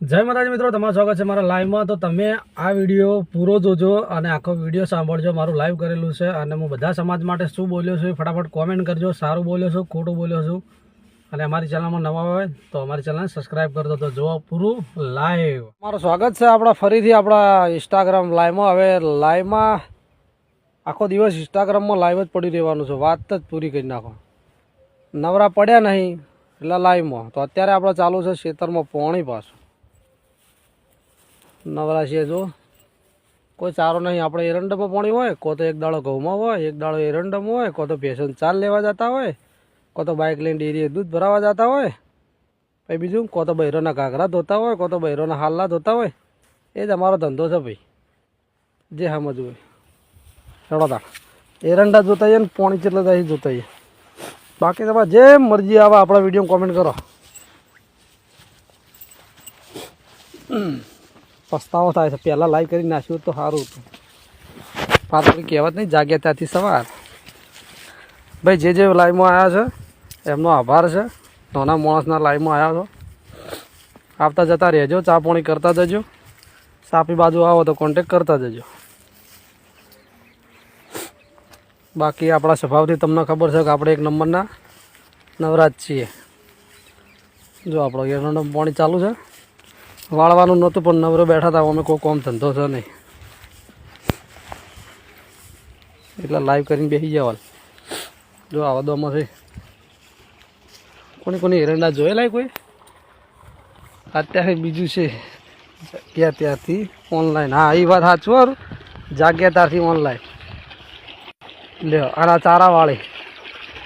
જય માતાજી મિત્રો, તમારું સ્વાગત છે મારા લાઈવમાં. તો તમે આ વિડીયો પૂરો જોજો અને આખો વિડીયો સાંભળજો. મારું લાઈવ કરેલું છે અને હું બધા સમાજ માટે શું બોલ્યો છું ફટાફટ કોમેન્ટ કરજો. સારું બોલ્યો છું, ખોટું બોલ્યો છું. અને અમારી ચેનલમાં નવા હોય તો અમારી ચેનલને સબસ્ક્રાઈબ કરજો. તો જુઓ પૂરું લાઈવ. મારું સ્વાગત છે આપણા ફરીથી આપણા ઇન્સ્ટાગ્રામ લાઈવમાં. હવે લાઈવમાં આખો દિવસ ઇન્સ્ટાગ્રામમાં લાઈવ જ પડી રહેવાનું છે. વાત જ પૂરી કરી નાખો. નવરા પડ્યા નહીં એટલે લાઈવમાં. તો અત્યારે આપણે ચાલુ છે ખેતરમાં પોણી પાછું. નવરા છીએ જો, કોઈ ચારો નહીં. આપણે એરંડમાં પાણી હોય, કો તો એક દાડો ઘઉંમાં હોય, એક દાડો એરંડમાં હોય, કો તો ભેંસન ચાલ લેવા જતા હોય, કો તો બાઇક લઈને ડેરીએ દૂધ ભરાવા જતા હોય, પછી બીજું કો તો બૈરોના ઘાઘરા ધોતા હોય, કો તો બૈરોના હાલલા ધોતા હોય. એ જ અમારો ધંધો છે ભાઈ, જે સમજવું હોય. ચડો તા એરંડા જોતા જઈએ ને પાણી ચેટલા થાય જોતા જઈએ. બાકી તમારે જે મરજી આવે આપણા વિડીયો કોમેન્ટ કરો. પસ્તાવો થાય છે, પહેલાં લાઈવ કરી નાખ્યું તો સારું હતું. પાછળ કહેવત નહીં, જાગ્યા ત્યાંથી સવાર. ભાઈ જે લાઈવમાં આવ્યા છે એમનો આભાર છે. નાના માણસના લાઈવમાં આવ્યા છો, આવતા જતા રહેજો. ચા પાણી કરતા જજો. સાપી બાજુ આવો તો કોન્ટેક કરતા જજો. બાકી આપણા સ્વભાવથી તમને ખબર છે કે આપણે એક નંબરના નવરાજ છીએ. જો આપણો એરંડો પાણી ચાલુ છે. વાળવાનું નહોતું પણ નવરો બેઠા હતા. અમે કોઈ કોમ ધંધો છે નહીં એટલે લાઈવ કરીને બેસી જવા. જો આવા દોમાંથી કોની એરંડા જોયેલા કોઈ અત્યારે બીજું છે ત્યાંથી ઓનલાઈન. હા, એ વાત સાચું. યાર જાગ્યા ત્યારથી ઓનલાઈન લ્યો. આના ચારાવાળી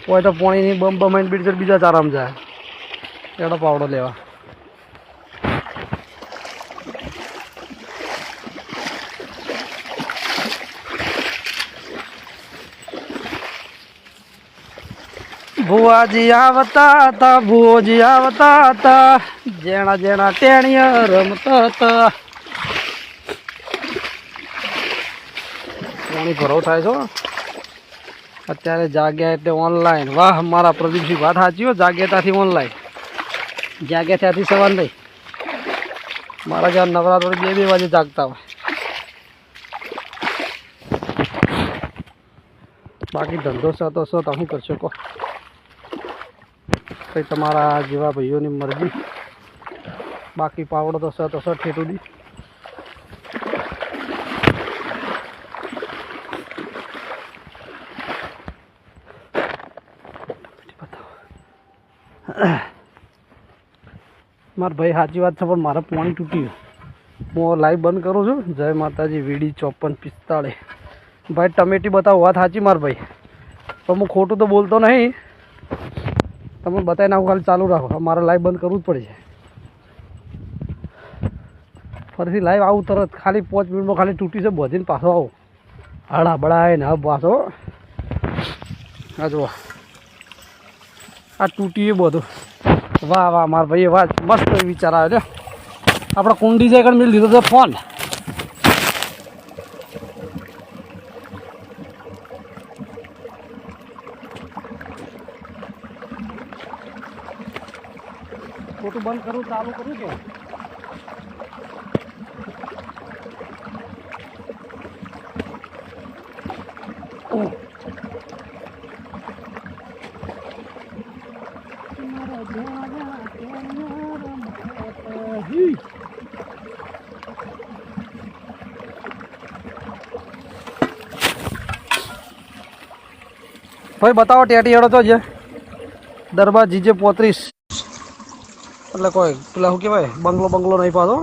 કોઈ તો પોણીની બમ બમાઈને બીજા ચારામાં જાય એનો પાવડો લેવા. ભુવાજી આવતા હતા, ભુવોજી આવતા હતા, જેણા જેણા ટેણીયા રમતા હતા. પાણી ભરો થાય છો અત્યારે. જાગ્યા એટલે ઓનલાઈન. વાહ મારા પ્રદીપસિંહ, વાત સાચી હો. જાગ્યા ત્યાંથી ઓનલાઈન, જાગ્યા ત્યાંથી સવાર નહીં. મારા જ્યાં નવરાત્રી 2 વાગે જાગતા હોય. બાકી ધંધો છે તો શું તમે કરશો કહો. કંઈ તમારા જેવા ભાઈઓની મરજી. બાકી પાવડો તો છે તો સર ઠેઠું દી. મારા ભાઈ સાચી વાત છે પણ મારે પાણી તૂટ્યું. હું લાઈવ બંધ કરું છું. જય માતાજી. વીડી 5445. ભાઈ ટમેટી બતાવો. વાત સાચી મારા ભાઈ, પણ હું ખોટું તો બોલતો નહીં. તમે બતાવી નાખો, ખાલી ચાલુ રાખો. મારે લાઈવ બંધ કરવું જ પડે છે. ફરીથી લાઈવ આવું તરત, ખાલી 5 મિનિટમાં ખાલી તૂટી છે. બધીને પાછો આવું હળા બળાય ને. હવે પાછો આ જુઓ, આ તૂટી બધું. વાહ વાહ મારા ભાઈએ વાત મસ્ત વિચાર આવ્યો. આપણે કુંડી જાય મેં લીધો તો ફોન. ખોટું બંધ કરું ચાલુ કરું તો ભાઈ બતાવો. ટેટી હેડો તો છે દરબાર જીજે 35. એટલે કોઈ પેલા શું કહેવાય, બંગલો નહીં પાછો.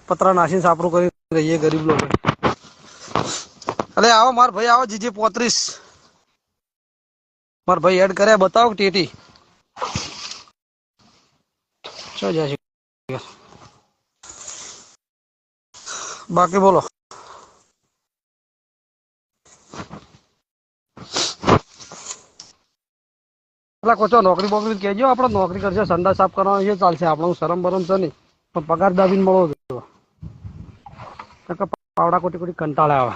પતરા નાસીને સાપરું કરી રહીએ ગરીબ લોકો. અરે આવો માર ભાઈ, આવો જીજે 35. મારા ભાઈ એડ કર્યા. બતાવો ટેટી શું જાય છે. બાકી બોલો. પેલા કોચો નોકરી બોકરી કહેજો. આપણે નોકરી કરશે, સંડા સાફ કરવાનો છે, ચાલશે. આપણું શરમ બરમ છે નહીં, પણ પગાર દાબીને મળવો જોઈએ. પાવડા કોટી કંટાળે આવે.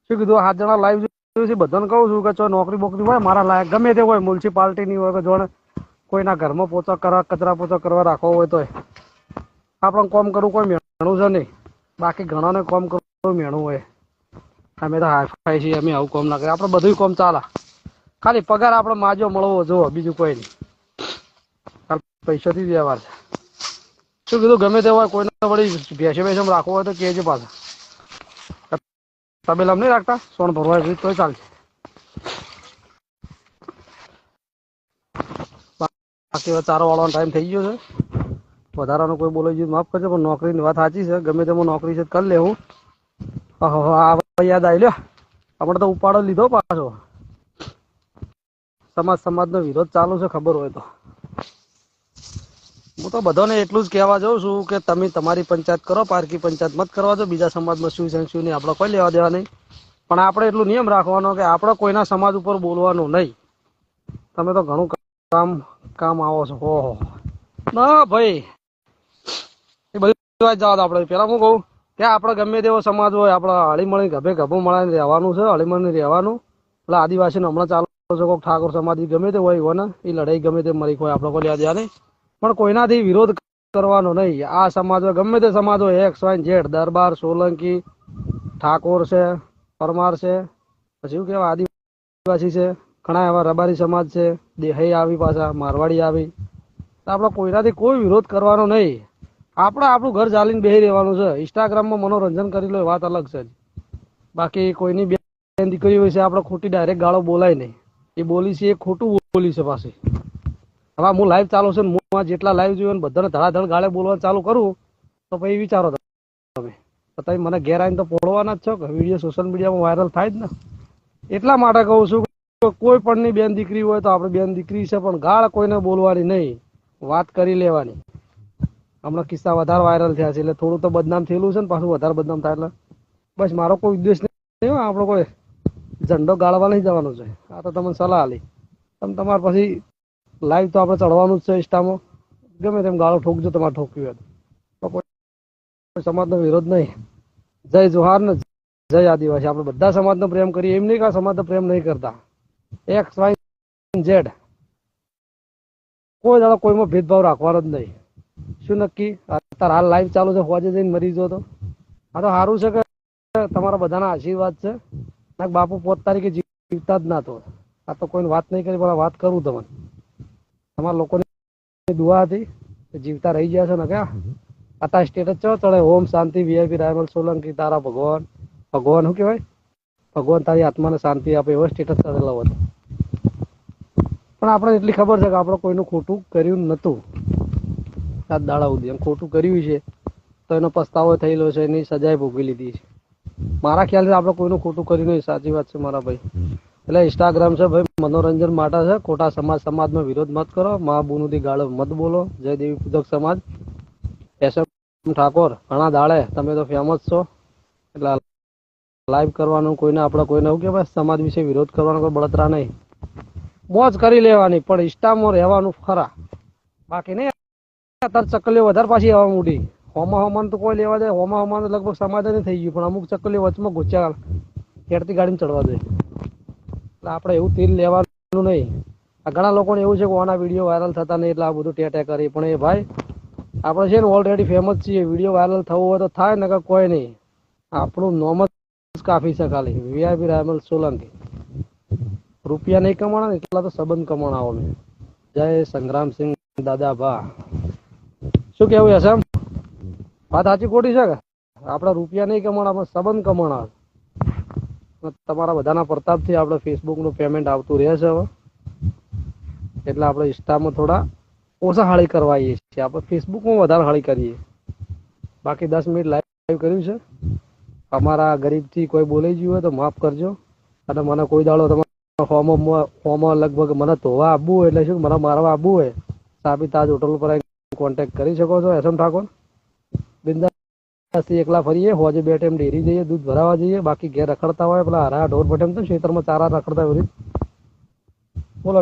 શું કીધું? 7 જણા લાઈવ જોયું છે. બધાને કહું છું કે ચો નોકરી બોકરી હોય મારા લાયક, ગમે તે હોય, મ્યુનિસિપાલિટીની હોય કે જોડે કોઈના ઘરમાં પોતા કરવા કચરા પોતા કરવા રાખવો હોય તો આપણે કોમ કરવું કોઈ મેણું છે નહીં. બાકી ઘણાને કોમ કરવું મેણું હોય. અમે તો હાઈ છીએ, અમે આવું કોમ ના કરીએ. આપણે બધું કોમ ચાલે, ખાલી પગાર આપણે માજો મળવો જોવો, બીજું કોઈ નહીં. પૈસાથી વ્યવહાર છે. શું કીધું? ગમે તે હોય કોઈને વળી ભેંસે ભેંસે રાખવો હોય તો કહેજો પાછા. તબેલામ નહીં રાખતા, સોન ભરવા જોઈએ તોય ચાલશે. બાકી હવે ચારો વાળવાનો ટાઈમ થઈ ગયો છે. વધારાનું કોઈ બોલાઈ ગયું માફ કરજો, પણ નોકરીની વાત સાચી છે. ગમે તેમાં નોકરી છે કરી લેવું. આ યાદ આવી લ્યો, આપણે તો ઉપાડો લીધો પાછો. સમાજનો વિરોધ ચાલુ છે, ખબર હોય તો. હું તો બધાને એટલું જ કહેવા જાઉં છું કે તમે તમારી પંચાયત કરો, પારકી પંચાયત મત કરવા દો. બીજા સમાજમાં શું છે શું નહીં આપણે કોઈ લેવા દેવા નહીં. પણ આપણે એટલું નિયમ રાખવાનો કે આપણે કોઈના સમાજ ઉપર બોલવાનું નહીં. તમે તો ઘણું કામ આવો છો. ઓહો ના ભાઈ, એ બધી વાત જવા દો. આપણે પેલા હું કહું કે આપણે ગમે તેવો સમાજ હોય, આપણે હળીમળી ગભે ગભું મળીને રહેવાનું છે. હળીમળી રહેવાનું. એટલે આદિવાસીને હમણાં ચાલુ છે કોઈક ઠાકોર સમાજ ગમે તે હોય ને, એ લડાઈ ગમે તે મરી હોય, આપણે કોઈ લેવા દેવા નહીં. પણ કોઈનાથી વિરોધ કરવાનો નહીં. આ સમાજ હોય, ગમે તે સમાજ હોય, એક્સ વાય ઝેડ, દરબાર, સોલંકી, ઠાકોર છે, પરમાર છે, પછી શું કહેવાય આદિવાસી છે, ઘણા એવા રબારી સમાજ છે, દેહાઈ આવી, પાછા મારવાડી આવી. આપણે કોઈનાથી કોઈ વિરોધ કરવાનો નહીં. આપણે આપણું ઘર ચાલીને બેસી રહેવાનું છે. ઇન્સ્ટાગ્રામમાં મનોરંજન કરી લો એ વાત અલગ છે. બાકી કોઈની બેન દીકરી હોય છે, આપણે ખોટી ડાયરેક્ટ ગાળો બોલાય નહીં. એ બોલી છે એ ખોટું બોલી છે પાછી. હવે હું લાઈવ ચાલુ છે ને હું જેટલા લાઈવ જોયું ને બધાને ધડાધડ ગાળે બોલવાનું ચાલુ કરું તો પછી વિચારો તમે મને ઘેર આવીને તો પોળવાના જ છો કે વિડીયો સોશિયલ મીડિયામાં વાયરલ થાય જ ને. એટલા માટે કહું છું કે કોઈ પણની બેન દીકરી હોય તો આપણે બેન દીકરી છે, પણ ગાળ કોઈને બોલવાની નહીં, વાત કરી લેવાની. હમણાં કિસ્સા વધારે વાયરલ થયા છે એટલે થોડું તો બદનામ થયેલું છે ને, પાછું વધારે બદનામ થાય એટલે બસ મારો કોઈ ઉદ્દેશ નહીં. આપણો કોઈ ઝંડો ગાળવા નહીં જવાનો છે. આ તો તમને સલાહ આલી. તમે તમારે પછી લાઈવ તો આપણે ચડવાનું જ છે ઇન્સ્ટામાં. ગમે તેમ ગાળો ઠોકજો તમારે ઠોકવી હોય તો. કોઈ સમાજનો વિરોધ નહીં. જય જોહાર ને જય આદિવાસી. આપણે બધા સમાજનો પ્રેમ કરીએ, એમ નહીં કે આ સમાજનો પ્રેમ નહીં કરતા. એક્સ વાય ઝેડ કોઈ દાડો કોઈમાં ભેદભાવ રાખવાનો જ નહીં. શું નક્કી અત્યારે હાલ લાઈવ ચાલુ છે, હોજે જઈને મરી જો તો આ તો સારું છે કે તમારા બધાના આશીર્વાદ છે. બાપુ પોત તારીખે જીવતા જ ના તો આ તો કોઈને વાત નહીં કરી, પણ વાત કરું તમને. તમારા લોકોની દુઆ હતી જીવતા રહી ગયા છે ને. ક્યાં આતા સ્ટેટસ ચો ચડે, ઓમ શાંતિ વીઆઈપી રાયમલ સોલંકી તારા ભગવાન. ભગવાન શું કહેવાય? ભગવાન તારી આત્માને શાંતિ આપે, એવો સ્ટેટસ ચડેલો હતો. પણ આપણે એટલી ખબર છે કે આપણે કોઈનું ખોટું કર્યું નહોતું. 7 દાડા સુધી એમ ખોટું કર્યું છે તો એનો પસ્તાવો થયેલો છે, એની સજાએ ભોગવી લીધી છે. મારા ખ્યાલથી આપણે કોઈનું ખોટું કર્યું નહીં. સાચી વાત છે મારા ભાઈ. એટલે ઇન્સ્ટાગ્રામ છે ભાઈ, મનોરંજન માટે છે. ખોટા સમાજનો વિરોધ મત કરો. મા બુનુથી ગાળો મત બોલો. જય દેવી પૂજક સમાજ એસએમ ઠાકોર, ઘણા દાડે તમે તો ફેમસ છો એટલે લાઈવ કરવાનું કોઈને, આપણે કોઈને એવું કે ભાઈ સમાજ વિશે વિરોધ કરવાનો કોઈ બળતરા નહીં. મોજ કરી લેવાની, પણ ઇન્સ્ટામાં રહેવાનું ખરા. બાકી નહીં અત્યારે ચકલીઓ વધારે પાછી આવવા મોટી. હોમાં તો કોઈ લેવા દે. હોમાં લગભગ સમાધાન થઈ ગયું, પણ અમુક ચકલીઓ વચમાં ગુચ્યા ખેડતી ગાડીમાં ચડવા દે. એટલે આપણે એવું તેલ લેવાનું નહીં. આ ઘણા લોકોને એવું છે કે આના વિડીયો વાયરલ થતા નહીં એટલે આ બધું ટેટે કરી. પણ એ ભાઈ આપણે છે ને ઓલરેડી ફેમસ છીએ. વિડીયો વાયરલ થવો હોય તો થાય ને કે કોઈ નહીં. આપણું નોમ જ કાફી છે ખાલી. વીઆઈપી રાયમલ સોલંકી. રૂપિયા નહીં કમાણા એટલા તો સંબંધ કમાણા અમે. જય સંગ્રામસિંહ દાદા ભા. શું કેવું હશે? વાત સાચી ખોટી છે કે આપણે રૂપિયા નહીં કમાણા પણ સંબંધ કમાણા. તમારા બધાના પ્રતાપથી આપણે ફેસબુકનું પેમેન્ટ આવતું રહે છે હવે. એટલે આપણે ઇન્સ્ટામાં થોડા ઓછા હાળી કરવાઈએ છીએ. આપણે ફેસબુકમાં વધારે હાળી કરીએ. બાકી 10 મિનિટ લાઈવ કર્યું છે. અમારા ગરીબથી કોઈ બોલાઈ ગયું હોય તો માફ કરજો. અને મને કોઈ દાડો તમારા ફોર્મમાં લગભગ મને ધોવા આપવું હોય એટલે શું મને મારવા આપવું હોય, સાબી તાજ હોટલ પર કોન્ટેક્ટ કરી શકો છો. એસએમ ઠાકોર બિંદાસથી એકલા ફરીએ. હોજે 2 ટાઈમ ડેરી જઈએ, દૂધ ભરાવા જઈએ. બાકી ઘેર રખડતા હોય પેલા હરા ઢોર બટેમ તો ખેતરમાં ચારા રખડતા હોય. બોલો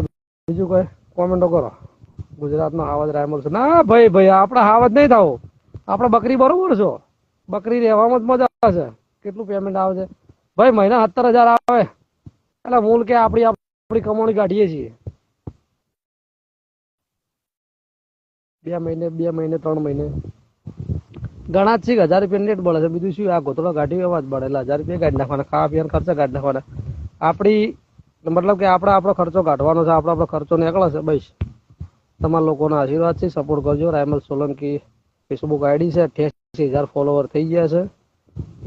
બીજું કોઈ કોમેન્ટો કરો. ગુજરાતનો હાવજ રાયમલ છે ના ભાઈ આપણે હાવજ નહીં થાવ. આપણે બકરી બરોબર છો. બકરી રહેવામાં જ મજા છે. કેટલું પેમેન્ટ આવે છે ભાઈ? મહિના 17,000 આવે. એટલે મૂળ કે આપણી કમાણી કાઢીએ છીએ. 2 મહિને 3 મહિને ઘણા જ છે 1000 રૂપિયા નેટ બળે છે. બીજું શું, આ ગોતળો કાઢી અવાજ બળે એટલે 1000 રૂપિયા કાઢી નાખવાના, ખાવા પીવાનો ખર્ચો કાઢી નાખવાના. આપણી મતલબ કે આપણો ખર્ચો કાઢવાનો છે, આપણો ખર્ચો નીકળે છે. બસ તમારા લોકોના આશીર્વાદ છે, સપોર્ટ કરજો. રાયમલ સોલંકી ફેસબુક આઈડી છે, 88,000 ફોલોવર થઈ ગયા છે.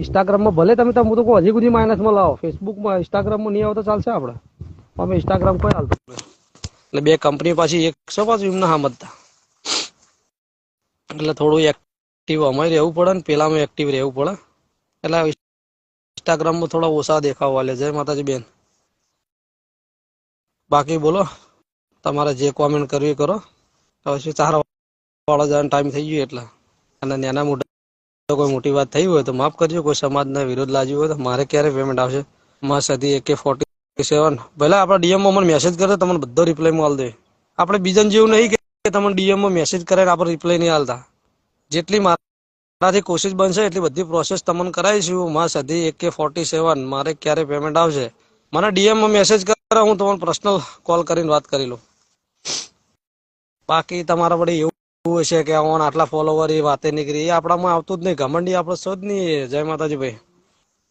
ઇન્સ્ટાગ્રામમાં ભલે તમે હું તો હજી સુધી માઇનસમાં લાવો, ફેસબુકમાં ઇન્સ્ટાગ્રામમાં નહીં આવો તો ચાલશે. આપણે અમે ઇન્સ્ટાગ્રામ કોઈ હાલતું એટલે 2 કંપની પાછી 100 પાછું એમને સમજતા એટલે થોડું એક્ટિવ અમારે રહેવું પડે ને પેલામાં એક્ટિવ રહેવું પડે એટલે ઇન્સ્ટાગ્રામમાં થોડા ઓછા દેખાવ વાલે. જય માતાજી બેન. બાકી બોલો, તમારે જે કોમેન્ટ કરવી કરો. હવે શું 4 વાળા જવાનો ટાઈમ થઈ ગયો એટલે, અને નાના મોટા કોઈ મોટી વાત થઈ હોય તો માફ કરજો. કોઈ સમાજના વિરોધ લાગ્યો હોય તો મારે ક્યારે પેમેન્ટ આવશે? માં સદી AK47 ભલે આપણા ડીએમમાં મને મેસેજ કરે તમને બધો રિપ્લાય માં આલ દે. આપણે બીજાને જેવું નહીં કે તમને ડીએમમાં મેસેજ કરે આપણે રિપ્લાય નહીં આલતા. જેટલી મારાથી કોશિશ બનશે એટલી બધી પ્રોસેસ તમને કરાવીશું. માં સદી AK47 મારે ક્યારે પેમેન્ટ આવશે મને ડીએમમાં મેસેજ કરે, હું તમને પર્સનલ કોલ કરીને વાત કરી લઉં. બાકી તમારા વડે એવું છે કે આટલા ફોલોવર એ વાતે નીકળી, એ આપણામાં આવતું જ નહીં. ઘમંડી આપણે શોધ નહીં. જય માતાજી ભાઈ.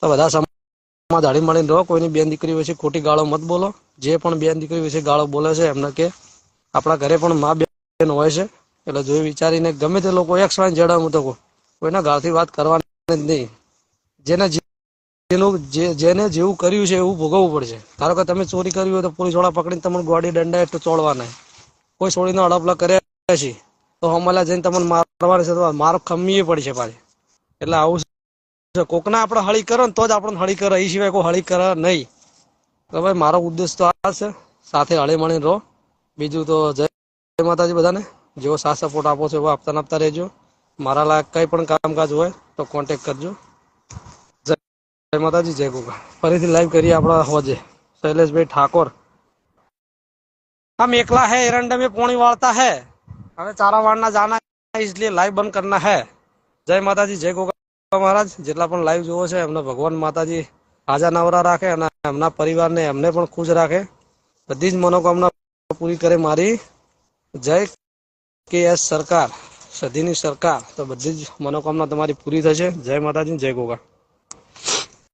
તો બધા સમાજ હળી મળીને રહો. કોઈની બેન દીકરી વિશે ખોટી ગાળો મત બોલો. જે પણ બેન દીકરી વિશે ગાળો બોલે છે એમને કે આપણા ઘરે પણ મા બેન હોય છે, એટલે જોઈ વિચારીને ગમે તે લોકો XY જડાવું તો કોઈના ગાળથી વાત કરવાની જ નહીં. જેને જેવું કર્યું છે એવું ભોગવવું પડશે. ધારો કે તમે ચોરી કરી હોય તો પોલીસ વાળા પકડીને તમને ગોળી દંડા એટલું ચોડવાના. કોઈ છોડીને અડપલા કર્યા છે તો હમલા જઈને તમને મારવાના છે તો માર ખમીએ પડશે પાછી. એટલે આવું છે. કોકના આપણે હળી કરો ને તો જ આપણને હળી કરે, એ સિવાય કોઈ હળી કરે નહીં. તો ભાઈ મારો ઉદ્દેશ તો આ છે, સાથે હળી મળીને રહો. બીજું તો જય માતાજી બધાને. જેવો સાથ સપોર્ટ આપો છો એવો આપતા રહેજો. મારા લાયક કંઈ પણ કામકાજ હોય તો કોન્ટેક્ટ કરજો. જય માતાજી, જય ગોગા. ફરીથી લાઈવ કરીએ આપણા હોજે. शैलेश ठाकुर हम एकला है, एरंडा में पानी वालता है, हमें चारा वाड़ना जाना है, इसलिए लाइव बंद करना है. जय माताजी, जय गोगा महाराज. જેટલા પણ લાઈવ જોવો છે એમને ભગવાન માતાજી હાજા નવરા રાખે અને એમના પરિવારને એમને પણ ખુશ રાખે. બધી જ મનોકામના પૂરી કરે મારી. જય KS સરકાર, સધીની સરકાર. તો બધી જ મનોકામના તમારી પૂરી થશે. જય માતાજી, જય ગોગા.